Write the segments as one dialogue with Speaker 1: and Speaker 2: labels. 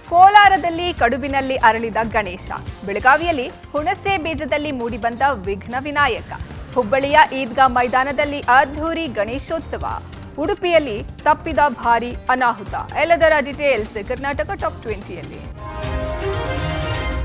Speaker 1: ಕೋಲಾರದಲ್ಲಿ ಕಡುಬಿನಲ್ಲಿ ಅರಳಿದ ಗಣೇಶ, ಬೆಳಗಾವಿಯಲ್ಲಿ ಹುಣಸೆ ಬೀಜದಲ್ಲಿ ಮೂಡಿಬಂದ ವಿಘ್ನ ವಿನಾಯಕ, ಹುಬ್ಬಳ್ಳಿಯ ಈದ್ಗಾ ಮೈದಾನದಲ್ಲಿ ಅದ್ಧೂರಿ ಗಣೇಶೋತ್ಸವ, ಉಡುಪಿಯಲ್ಲಿ ತಪ್ಪಿದ ಭಾರೀ ಅನಾಹುತ. ಎಲ್ಲದರ ಡೀಟೇಲ್ಸ್ ಕರ್ನಾಟಕ ಟಾಪ್ 20ಯಲ್ಲಿ.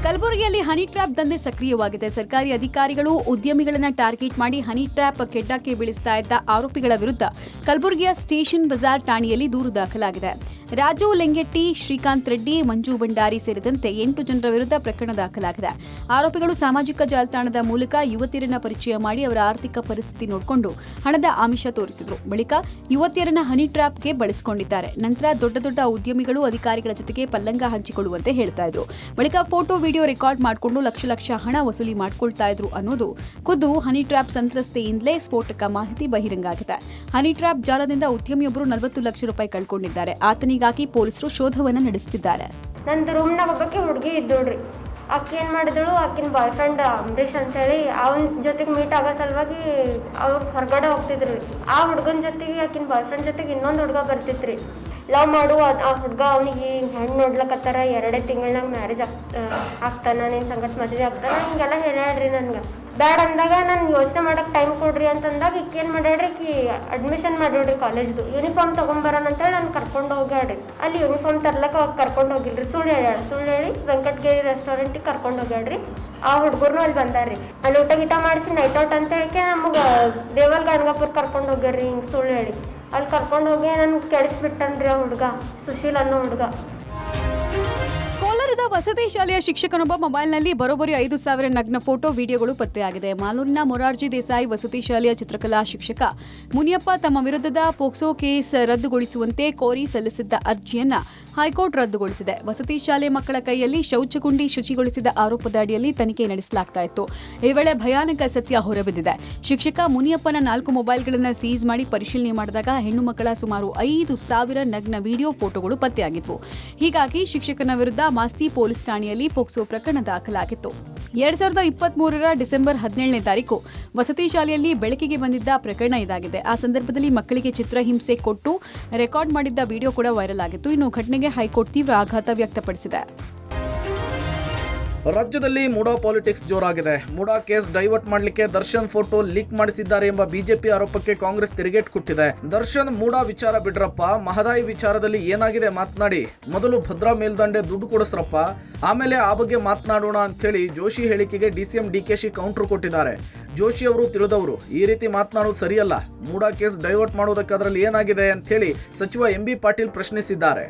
Speaker 2: ಕಲಬುರಗಿಯಲ್ಲಿ ಹನಿ ಟ್ರ್ಯಾಪ್ ದಂಧೆ ಸಕ್ರಿಯವಾಗಿದೆ. ಸರ್ಕಾರಿ ಅಧಿಕಾರಿಗಳು ಉದ್ಯಮಿಗಳನ್ನ ಟಾರ್ಗೆಟ್ ಮಾಡಿ ಹನಿ ಟ್ರ್ಯಾಪ್ ಕೆಡ್ಡಕ್ಕೆ ಬೀಳಿಸ್ತಾ ಇದ್ದ ಆರೋಪಿಗಳ ವಿರುದ್ಧ ಕಲಬುರಗಿಯ ಸ್ಟೇಷನ್ ಬಜಾರ್ ಠಾಣೆಯಲ್ಲಿ ದೂರು ದಾಖಲಾಗಿದೆ. ರಾಜು ಲೆಂಗೆಟ್ಟಿ, ಶ್ರೀಕಾಂತ್ ರೆಡ್ಡಿ, ಮಂಜು ಭಂಡಾರಿ ಸೇರಿದಂತೆ 8 ಜನರ ವಿರುದ್ಧ ಪ್ರಕರಣ ದಾಖಲಾಗಿದೆ. ಆರೋಪಿಗಳು ಸಾಮಾಜಿಕ ಜಾಲತಾಣದ ಮೂಲಕ ಯುವತಿಯರನ್ನ ಪರಿಚಯ ಮಾಡಿ ಅವರ ಆರ್ಥಿಕ ಪರಿಸ್ಥಿತಿ ನೋಡಿಕೊಂಡು ಹಣದ ಆಮಿಷ ತೋರಿಸಿದ್ರು. ಬಳಿಕ ಯುವತಿಯರನ್ನ ಹನಿ ಟ್ರ್ಯಾಪ್ಗೆ ಬಳಸಿಕೊಂಡಿದ್ದಾರೆ. ನಂತರ ದೊಡ್ಡ ದೊಡ್ಡ ಉದ್ಯಮಿಗಳು ಅಧಿಕಾರಿಗಳ ಜೊತೆಗೆ ಪಲ್ಲಂಗ ಹಂಚಿಕೊಳ್ಳುವಂತೆ ಹೇಳ್ತಾ ಇದ್ರು. ಬಳಿಕ ಫೋಟೋ ವಿಡಿಯೋ ರೆಕಾರ್ಡ್ ಮಾಡಿಕೊಂಡು ಲಕ್ಷ ಹಣ ವಸೂಲಿ ಮಾಡ್ಕೊಳ್ತಾ ಇದ್ರು ಅನ್ನೋದು ಖುದ್ದು ಹನಿ ಟ್ರ್ಯಾಪ್ ಸಂತ್ರಸ್ತೆಯಿಂದಲೇ ಸ್ಫೋಟಕ ಮಾಹಿತಿ ಬಹಿರಂಗ ಆಗಿದೆ. ಹನಿ ಟ್ರ್ಯಾಪ್ ಜಾಲದಿಂದ ಉದ್ಯಮಿಯೊಬ್ಬರು 40 ಲಕ್ಷ ರೂಪಾಯಿ ಕಳ್ಕೊಂಡಿದ್ದಾರೆ. ಆತನಿಗಾಗಿ ಪೊಲೀಸರು ಶೋಧವನ್ನ ನಡೆಸುತ್ತಿದ್ದಾರೆ.
Speaker 3: ನಂದು ರೂಮ್ನಾಗ ಒಬ್ಬಾಕಿ ಹುಡುಗಿ ಇದ್ದೋಳ್ರಿ. ಆಕೆ ಏನು ಮಾಡಿದಳು, ಆಕಿನ ಬಾಯ್ ಫ್ರೆಂಡ್ ಅಂಬರೀಷ್ ಅಂತೇಳಿ ಅವನ ಜೊತೆಗೆ ಮೀಟ್ ಆಗೋ ಸಲುವಾಗಿ ಅವ್ರು ಹೊರಗಡೆ ಹೋಗ್ತಿದ್ರು. ಆ ಹುಡುಗನ ಜೊತೆಗೆ ಆಕಿನ ಬಾಯ್ ಫ್ರೆಂಡ್ ಜೊತೆಗೆ ಇನ್ನೊಂದು ಹುಡುಗ ಬರ್ತಿತ್ರಿ. ಲವ್ ಮಾಡು, ಆ ಹುಡುಗ ಅವನಿಗೆ ಹೆಣ್ಣು ನೋಡ್ಲಕತ್ತಾರ, 2 ತಿಂಗಳಾಗ ಮ್ಯಾರೇಜ್ ಆಗ್ತಾನ, ನಿನ್ನ ಸಂಗತ್ ಮದುವೆ ಆಗ್ತಾನ, ಹಿಂಗೆಲ್ಲ ಹೇಳ್ಯಾಡ್ರಿ. ನನ್ಗೆ ಬ್ಯಾಡ ಅಂದಾಗ ನಾನು ಯೋಚನೆ ಮಾಡಕ್ಕೆ ಟೈಮ್ ಕೊಡ್ರಿ ಅಂತಂದಾಗ ಈಕೇನು ಮಾಡ್ಯಾಡ್ರಿ, ಅಡ್ಮಿಷನ್ ಮಾಡ್ರಿ ಕಾಲೇಜ್ದು. ಯೂನಿಫಾರ್ಮ್ ತೊಗೊಂಬರೋಣ ಅಂತೇಳಿ ನಾನು ಕರ್ಕೊಂಡು ಹೋಗ್ಯಾಡ್ರಿ. ಅಲ್ಲಿ ಯೂನಿಫಾರ್ಮ್ ತರ್ಲಕ್ಕೆ ಕರ್ಕೊಂಡು ಹೋಗಿಲ್ರಿ. ಸುಳ್ಳು ಹೇಳಿ ವೆಂಕಟಗಿರಿ ರೆಸ್ಟೋರೆಂಟಿಗೆ ಕರ್ಕೊಂಡು ಹೋಗ್ಯಾಡ್ರಿ. ಆ ಹುಡುಗರು ಅಲ್ಲಿ ಬಂದಾರ್ರಿ. ಅಲ್ಲಿ ಊಟ ಮಾಡಿಸಿ ನೈಟ್ ಔಟ್ ಅಂತ ಹೇಳಿ ನಮಗೆ ದೇವಲ್ ಗಣಗಾಪುರ್ ಕರ್ಕೊಂಡು ಹೋಗ್ಯಾರ್ರಿ. ಹಿಂಗೆ ಸುಳ್ಳು ಹೇಳಿ ಅಲ್ಲಿ ಕರ್ಕೊಂಡು ಹೋಗಿ ನಾನು ಕೆಡಿಸ್ಬಿಟ್ಟನ್ರಿ ಆ ಹುಡುಗ, ಸುಶೀಲ್ ಅನ್ನೋ ಹುಡುಗ.
Speaker 2: ಕೋಲಾರದ ವಸತಿ ಶಾಲೆಯ ಶಿಕ್ಷಕನೊಬ್ಬ ಮೊಬೈಲ್ನಲ್ಲಿ ಬರೋಬ್ಬರಿ 5,000 ನಗ್ನ ಫೋಟೋ ವಿಡಿಯೋಗಳು ಪತ್ತೆಯಾಗಿದೆ. ಮಾಲೂರಿನ ಮೊರಾರ್ಜಿ ದೇಸಾಯಿ ವಸತಿ ಶಾಲೆಯ ಚಿತ್ರಕಲಾ ಶಿಕ್ಷಕ ಮುನಿಯಪ್ಪ ತಮ್ಮ ವಿರುದ್ಧದ ಪೋಕ್ಸೋ ಕೇಸ್ ರದ್ದುಗೊಳಿಸುವಂತೆ ಕೋರಿ ಸಲ್ಲಿಸಿದ್ದ ಅರ್ಜಿಯನ್ನ ಹೈಕೋರ್ಟ್ ರದ್ದುಗೊಳಿಸಿದೆ. ವಸತಿ ಶಾಲೆ ಮಕ್ಕಳ ಕೈಯಲ್ಲಿ ಶೌಚಗುಂಡಿ ಶುಚಿಗೊಳಿಸಿದ ಆರೋಪದ ಅಡಿಯಲ್ಲಿ ತನಿಖೆ ನಡೆಸಲಾಗ್ತಾ ಇತ್ತು. ಈ ವೇಳೆ ಭಯಾನಕ ಸತ್ಯ ಹೊರಬಿದ್ದಿದೆ. ಶಿಕ್ಷಕ ಮುನಿಯಪ್ಪನ 4 ಮೊಬೈಲ್ಗಳನ್ನು ಸೀಸ್ ಮಾಡಿ ಪರಿಶೀಲನೆ ಮಾಡಿದಾಗ ಹೆಣ್ಣು ಮಕ್ಕಳ ಸುಮಾರು 5,000 ನಗ್ನ ವಿಡಿಯೋ ಫೋಟೋಗಳು ಪತ್ತೆಯಾಗಿದ್ವು. ಹೀಗಾಗಿ ಶಿಕ್ಷಕನ ವಿರುದ್ಧ ಮಾಸ್ತಿ ಪೊಲೀಸ್ ಠಾಣೆಯಲ್ಲಿ ಪೋಕ್ಸೋ ಪ್ರಕರಣ ದಾಖಲಾಗಿತ್ತು. 2023 ಡಿಸೆಂಬರ್ 17ನೇ ತಾರೀಕು ವಸತಿ ಶಾಲೆಯಲ್ಲಿ ಬೆಳಕಿಗೆ ಬಂದಿದ್ದ ಪ್ರಕರಣ ಇದಾಗಿದೆ. ಆ ಸಂದರ್ಭದಲ್ಲಿ ಮಕ್ಕಳಿಗೆ ಚಿತ್ರಹಿಂಸೆ ಕೊಟ್ಟು ರೆಕಾರ್ಡ್ ಮಾಡಿದ್ದ ವಿಡಿಯೋ ಕೂಡ ವೈರಲ್ ಆಗಿತ್ತು. ಇನ್ನು ಘಟನೆಗೆ ಹೈಕೋರ್ಟ್ ತೀವ್ರ ಆಘಾತ ವ್ಯಕ್ತಪಡಿಸಿದೆ.
Speaker 4: ರಾಜ್ಯದಲ್ಲಿ ಮೂಡಾ ಪಾಲಿಟಿಕ್ಸ್ ಜೋರಾಗಿದೆ. ಮೂಡಾ ಕೇಸ್ ಡೈವರ್ಟ್ ಮಾಡಲಿಕ್ಕೆ ದರ್ಶನ್ ಫೋಟೋ ಲೀಕ್ ಮಾಡಿಸಿದ್ದಾರೆ ಎಂಬ ಬಿಜೆಪಿ ಆರೋಪಕ್ಕೆ ಕಾಂಗ್ರೆಸ್ ತಿರುಗೇಟ್ ಕೊಟ್ಟಿದೆ. ದರ್ಶನ್ ಮೂಡಾ ವಿಚಾರ ಬಿಡ್ರಪ್ಪ, ಮಹದಾಯಿ ವಿಚಾರದಲ್ಲಿ ಏನಾಗಿದೆ ಮಾತನಾಡಿ, ಮೊದಲು ಭದ್ರಾ ಮೇಲ್ದಂಡೆ ದುಡ್ಡು ಕೊಡಿಸ್ರಪ್ಪ, ಆಮೇಲೆ ಆ ಬಗ್ಗೆ ಮಾತನಾಡೋಣ ಅಂತೇಳಿ ಜೋಶಿ ಹೇಳಿಕೆಗೆ ಡಿಸಿಎಂ ಡಿಕೆಶಿ ಕೌಂಟರ್ ಕೊಟ್ಟಿದ್ದಾರೆ. ಜೋಶಿ ಅವರು ತಿಳಿದವರು, ಈ ರೀತಿ ಮಾತನಾಡೋದು ಸರಿಯಲ್ಲ, ಮೂಡಾ ಕೇಸ್ ಡೈವರ್ಟ್ ಮಾಡೋದಕ್ಕೆ ಅದರಲ್ಲಿ ಏನಾಗಿದೆ ಅಂತ ಹೇಳಿ ಸಚಿವ ಎಂಬಿ ಪಾಟೀಲ್ ಪ್ರಶ್ನಿಸಿದ್ದಾರೆ.